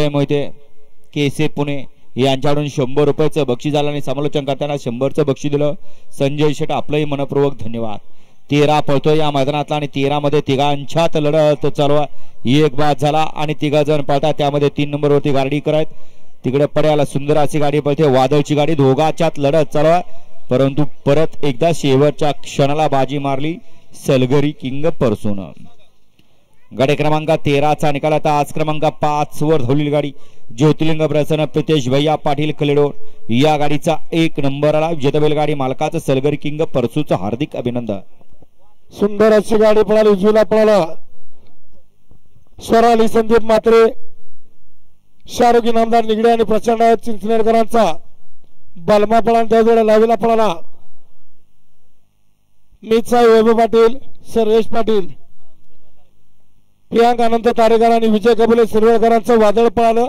विजय मोहिते केसे पुणे यांच्याकडून 100 रुपयाचं बक्षीस झालं आणि समालोचन करताना 100चं बक्षीस दिलं संजय शेट, आपलंही मनपूर्वक धन्यवाद। 13 पळतोय या मैदानातला आणि 13 मध्ये तिघांच्यात लढत चालू आहे। एक बाद झाला आणि 3 जण पळतात, त्यामध्ये 3 नंबरवरती गार्डीकर आहेत, तिकडे पड्याला सुंदर अशी गाडी पळते, वादळची गाडी, दोघांच्यात लढत चालू आहे। परंतु परत एकदा शेवटच्या क्षणाला बाजी मारली सलगरी किंग परसून। गाडी क्रमांक 13चा निकाल आता आज क्रमांक 5 वर धावलेली गाडी ज्योतिर्लिंग प्रसन्न प्रितेश भैया पाटील कलेडोर या गाडीचा 1 नंबर आला। विजेता गाडी मालकाचं सलगरी किंग परसूचं हार्दिक अभिनंदन। सुंदर अशी गाडी पळाली, उजवीला पळाला स्वराली संदीप मात्रे, शाहरुख इनामदार निगडे आणि प्रचंड चिंचनेरकरांचा बलमा पळाला, त्यावेळेला लावीला पळाला मीतसाई वैभव पाटील, सर्वेश पाटील, प्रियांक अनंत तारेकर आणि विजय कबुले सिरवळकरांचं वादळ पळालं।